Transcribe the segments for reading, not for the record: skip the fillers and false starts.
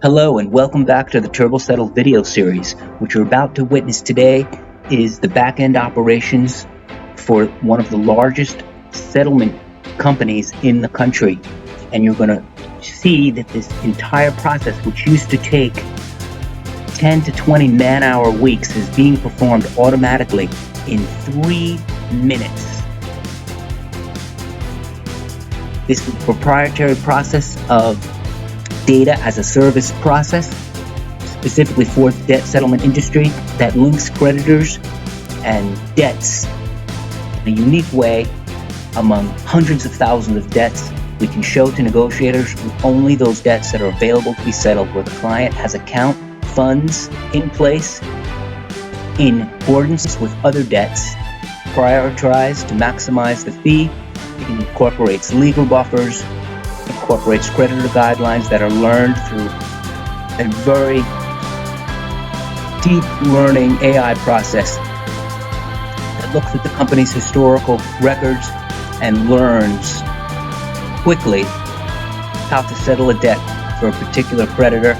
Hello and welcome back to the TurboSettle video series. What you're about to witness today is the back-end operations for one of the largest settlement companies in the country. And you're going to see that this entire process, which used to take 10 to 20 man-hour weeks, is being performed automatically in 3 minutes. This is a proprietary process of data as a service process, specifically for the debt settlement industry, that links creditors and debts in a unique way among hundreds of thousands of debts. We can show to negotiators only those debts that are available to be settled, where the client has account funds in place in accordance with other debts, prioritized to maximize the fee. It incorporates legal buffers, incorporates creditor guidelines that are learned through a very deep learning AI process that looks at the company's historical records and learns quickly how to settle a debt for a particular creditor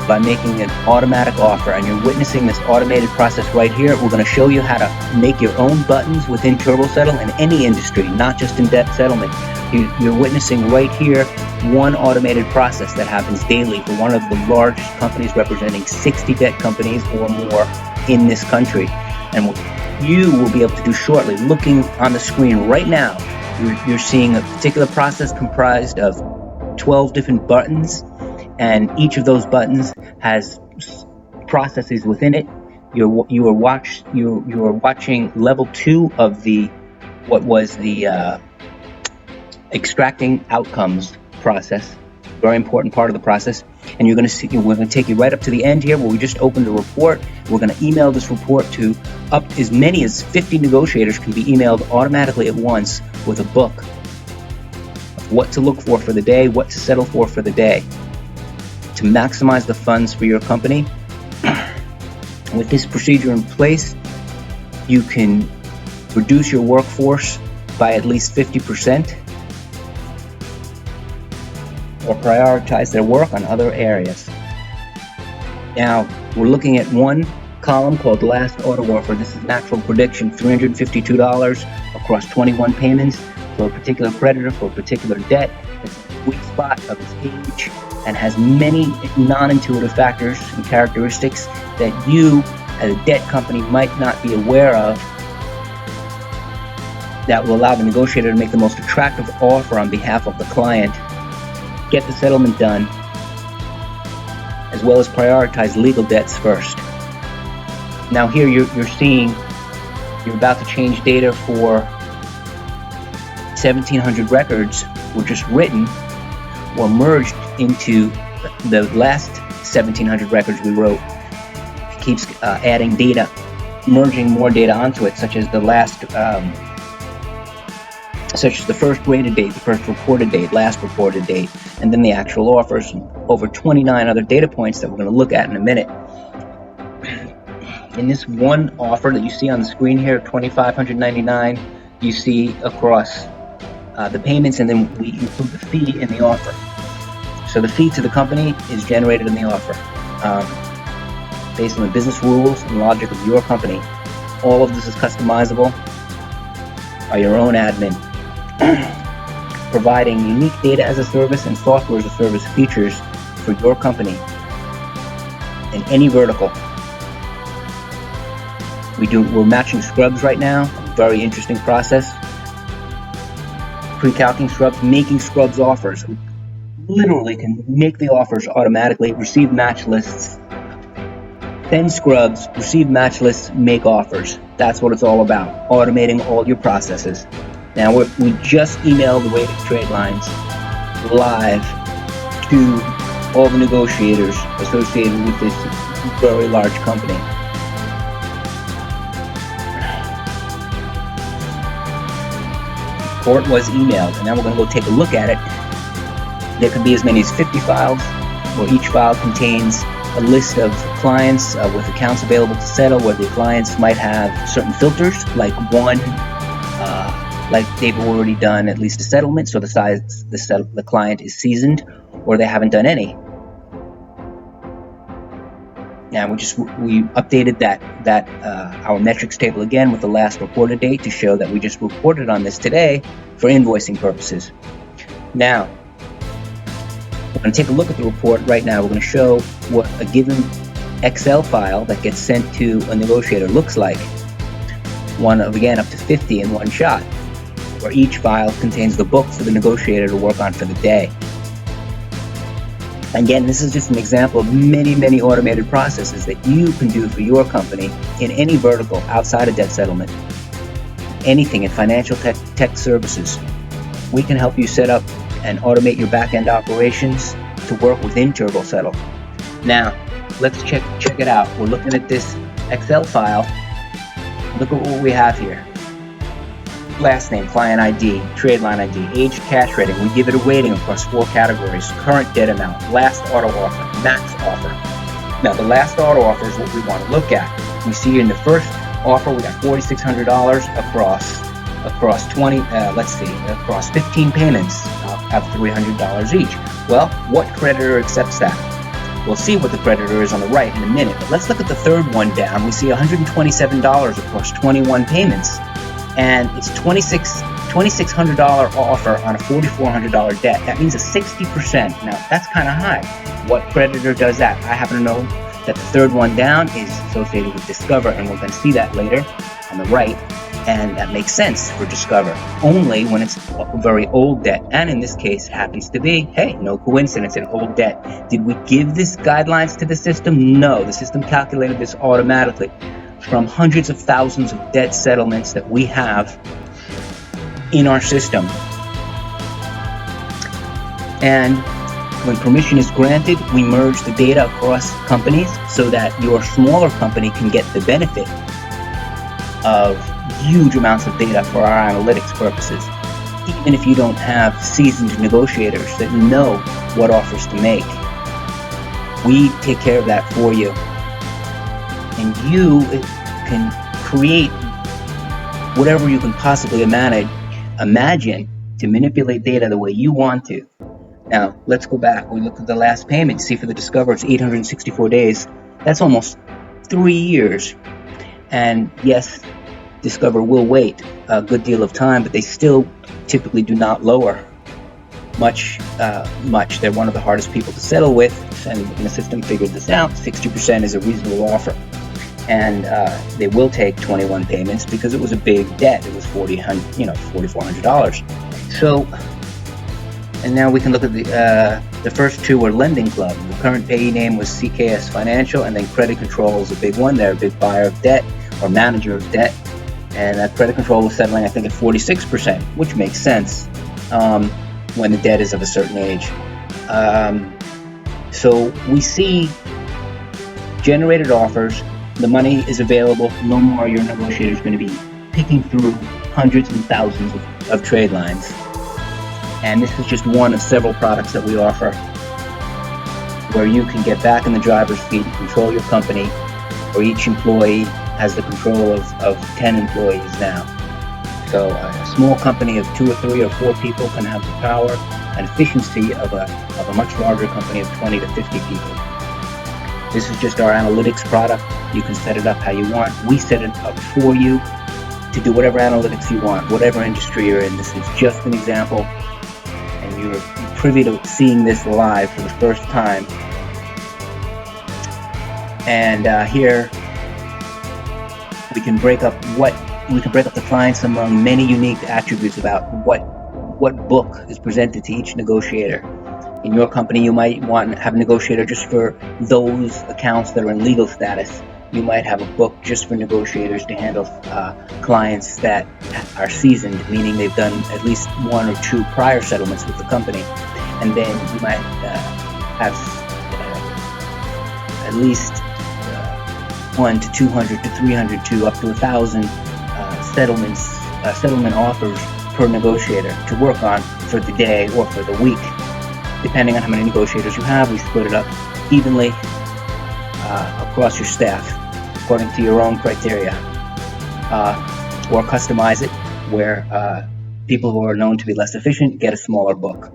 by making an automatic offer. And you're witnessing this automated process right here. We're going to show you how to make your own buttons within TurboSettle in any industry, not just in debt settlement. You're witnessing right here one automated process that happens daily for one of the largest companies, representing 60 debt companies or more in this country. And what you will be able to do shortly, looking on the screen right now, you're seeing a particular process comprised of 12 different buttons, and each of those buttons has processes within it. You are watching level 2 of what was the extracting outcomes process, very important part of the process. And we're going to take you right up to the end here, where we just opened a report. We're going to email this report to up as many as 50 negotiators. Can be emailed automatically at once with a book of what to look for the day, what to settle for the day, to maximize the funds for your company. With this procedure in place, you can reduce your workforce by at least 50%, or prioritize their work on other areas. Now, we're looking at one column called Last Auto Offer. This is an actual prediction, $352 across 21 payments for a particular creditor for a particular debt. It's a sweet spot of its age and has many non-intuitive factors and characteristics that you, as a debt company, might not be aware of, that will allow the negotiator to make the most attractive offer on behalf of the client, get the settlement done, as well as prioritize legal debts first. Now here you're about to change data for 1,700 records were just written or merged into the last 1,700 records we wrote. It keeps adding data, merging more data onto it, such as the first rated date, the first reported date, last reported date, and then the actual offers, over 29 other data points that we're going to look at in a minute. In this one offer that you see on the screen here, $2,599, you see across the payments, and then we include the fee in the offer. So the fee to the company is generated in the offer based on the business rules and logic of your company. All of this is customizable by your own admin, providing unique data as a service and software as a service features for your company in any vertical. We're matching scrubs right now, a very interesting process. Pre-calculating scrubs, making scrubs offers. We literally can make the offers automatically, receive match lists, send scrubs, receive match lists, make offers. That's what it's all about, automating all your processes. Now, we just emailed the weighted trade lines live to all the negotiators associated with this very large company. The report was emailed, and now we're going to go take a look at it. There could be as many as 50 files, where each file contains a list of clients with accounts available to settle, where the clients might have certain filters, like like they've already done at least a settlement, so the client is seasoned, or they haven't done any. Now we updated that our metrics table again with the last reported date to show that we just reported on this today for invoicing purposes. Now, we're going to take a look at the report right now. We're going to show what a given Excel file that gets sent to a negotiator looks like. One of, again, up to 50 in one shot, where each file contains the book for the negotiator to work on for the day. Again, this is just an example of many automated processes that you can do for your company in any vertical outside of debt settlement, anything in financial tech services. We can help you set up and automate your back-end operations to work within TurboSettle. Now, let's check it out. We're looking at this Excel file. Look at what we have here. Last name, client ID, trade line ID, age, cash rating. We give it a rating across 4 categories: current debt amount, last auto offer, max offer. Now, the last auto offer is what we want to look at. We see in the first offer we got $4,600 across 15 payments of $300 each. Well, what creditor accepts that? We'll see what the creditor is on the right in a minute, but let's look at the third one down. We see $127 across 21 payments, and it's $2,600 offer on a $4,400 debt. That means a 60%. Now, that's kind of high. What creditor does that? I happen to know that the third one down is associated with Discover, and we're going to see that later on the right. And that makes sense for Discover, only when it's a very old debt. And in this case, happens to be, hey, no coincidence, an old debt. Did we give this guidelines to the system? No, the system calculated this automatically from hundreds of thousands of debt settlements that we have in our system. And when permission is granted, we merge the data across companies so that your smaller company can get the benefit of huge amounts of data for our analytics purposes, even if you don't have seasoned negotiators that know what offers to make. We take care of that for you, and you can create whatever you can possibly imagine to manipulate data the way you want to. Now, let's go back. We look at the last payment. See, for the Discover, it's 864 days. That's almost 3 years. And yes, Discover will wait a good deal of time, but they still typically do not lower much. They're one of the hardest people to settle with, and the system figured this out. 60% is a reasonable offer, and they will take 21 payments because it was a big debt. It was $4,400. So, and now we can look at the first two were Lending Club. The current payee name was CKS Financial, and then Credit Control is a big one. They're a big buyer of debt or manager of debt. And that Credit Control was settling, I think, at 46%, which makes sense when the debt is of a certain age. So we see generated offers. The money is available. No more your negotiator is going to be picking through hundreds and thousands of trade lines. And this is just one of several products that we offer where you can get back in the driver's seat and control your company, where each employee has the control of 10 employees now. So a small company of 2 or 3 or 4 people can have the power and efficiency of a much larger company of 20 to 50 people. This is just our analytics product. You can set it up how you want. We set it up for you to do whatever analytics you want, whatever industry you're in. This is just an example, and you're privy to seeing this live for the first time. And here we can break up the clients among many unique attributes about what book is presented to each negotiator. In your company, you might want to have a negotiator just for those accounts that are in legal status. You might have a book just for negotiators to handle clients that are seasoned, meaning they've done at least 1 or 2 prior settlements with the company. And then you might have at least 1 to 200 to 300 to up to 1,000 settlement offers per negotiator to work on for the day or for the week. Depending on how many negotiators you have, we split it up evenly across your staff according to your own criteria, or customize it where people who are known to be less efficient get a smaller book.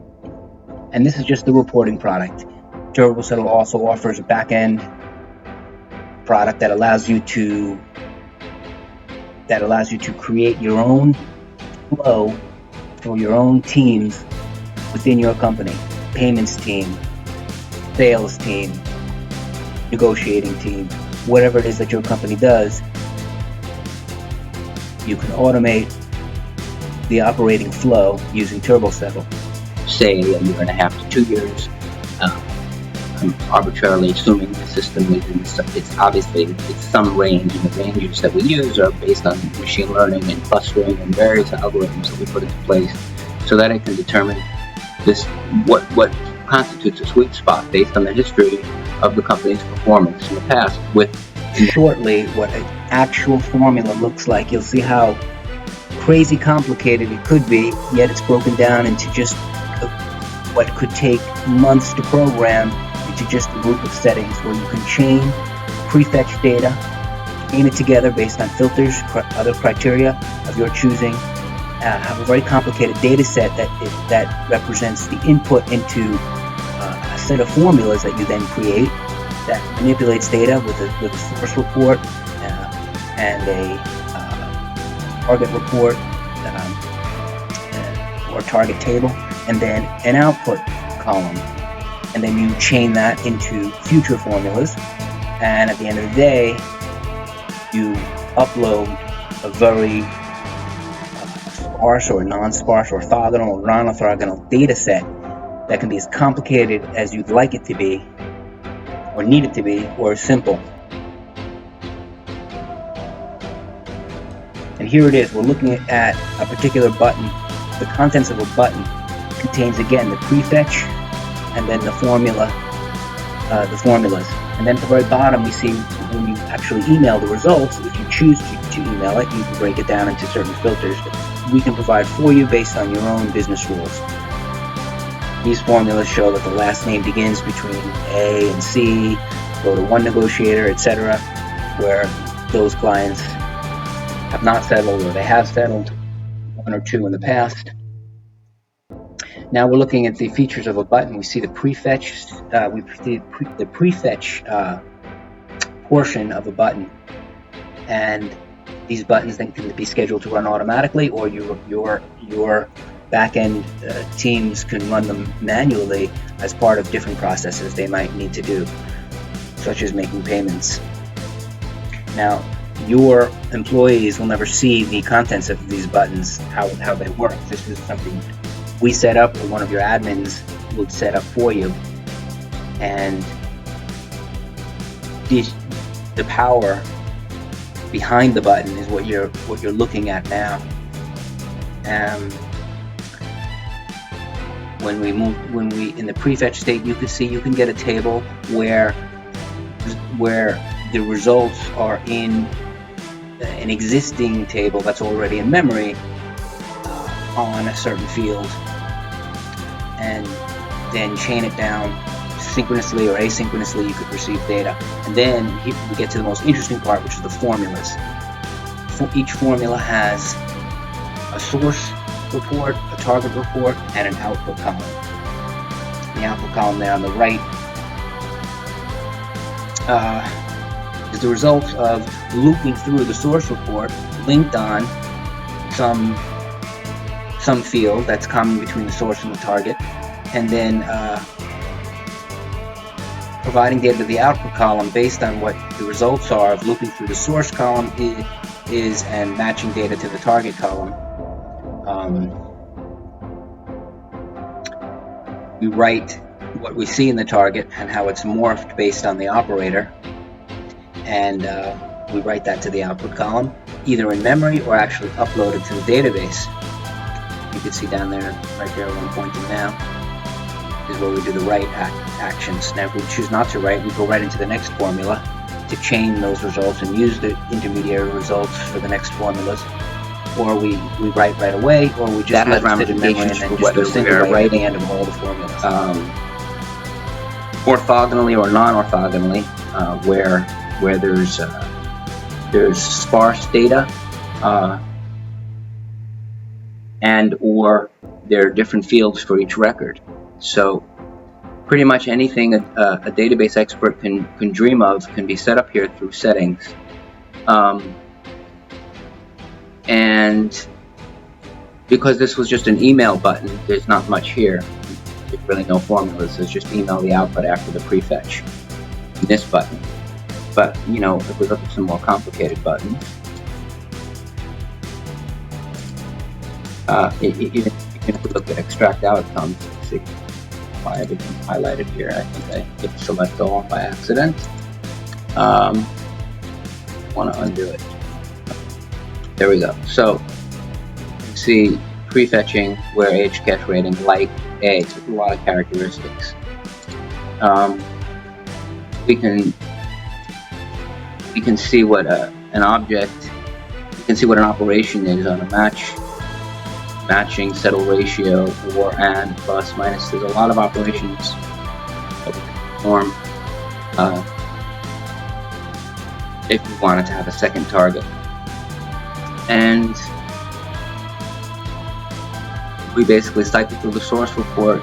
And this is just the reporting product. TurboSettle also offers a back-end product that allows you to create your own flow for your own teams within your company. Payments team, sales team, negotiating team, whatever it is that your company does, you can automate the operating flow using TurboSettle. Say a year and a half to 2 years. I'm arbitrarily assuming the system is it's some range, and the ranges that we use are based on machine learning and clustering and various algorithms that we put into place so that it can determine what constitutes a sweet spot based on the history of the company's performance in the past. With shortly what an actual formula looks like. You'll see how crazy complicated it could be, yet it's broken down into just what could take months to program into just a group of settings where you can chain prefetch data, chain it together based on filters, other criteria of your choosing, have a very complicated data set that represents the input into a set of formulas that you then create that manipulates data with a source report and a target report or target table, and then an output column. And then you chain that into future formulas, and at the end of the day, you upload a very sparse or non-sparse, orthogonal or non-orthogonal data set that can be as complicated as you'd like it to be, or need it to be, or simple. And here it is. We're looking at a particular button. The contents of a button contains, again, the prefetch and then the formulas. And then at the very bottom, we see when you actually email the results, if you choose to email it, you can break it down into certain filters that we can provide for you based on your own business rules. These formulas show that the last name begins between A and C, go to one negotiator, etc., where those clients have not settled or they have settled, one or two in the past. Now we're looking at the features of a button. We see the prefetch, the prefetch portion of a button, and these buttons then can be scheduled to run automatically, or your back-end teams can run them manually as part of different processes they might need to do, such as making payments. Now, your employees will never see the contents of these buttons, how they work. This is something we set up, or one of your admins will set up for you, and the power behind the button is what you're looking at now. When we in the prefetch state, you can get a table where the results are in an existing table that's already in memory on a certain field, and then chain it down synchronously or asynchronously. You could receive data, and then we get to the most interesting part, which is the formulas. Each formula has a source report, a target report, and an output column. The output column there on the right is the result of looping through the source report, linked on some field that's common between the source and the target, and then providing data to the output column based on what the results are of looping through the source column is and matching data to the target column. We write what we see in the target and how it's morphed based on the operator, and we write that to the output column, either in memory or actually uploaded to the database. You can see down there, right there where I'm pointing now, is where we do the write actions. Now if we choose not to write, we go right into the next formula to chain those results and use the intermediary results for the next formulas. Or we write right away, or we just let it in memory and then just do a single writing end of all the formulas. Orthogonally or non-orthogonally, where there's sparse data, and or there are different fields for each record. So Pretty much anything a database expert can dream of can be set up here through settings. And because this was just an email button, there's not much here. There's really no formulas. It's just email the output after the prefetch in this button. But, you know, if we look at some more complicated buttons, even if we look at extract outcomes, let's see why everything's highlighted here. I think I hit select all by accident. Want to undo it. There we go. So you can see prefetching where age cache rating like A. So a lot of characteristics. We can see what an object. You can see what an operation is on a matching, settle ratio, or and, plus, minus. There's a lot of operations that we can perform if we wanted to have a second target. And we basically cycle through the source report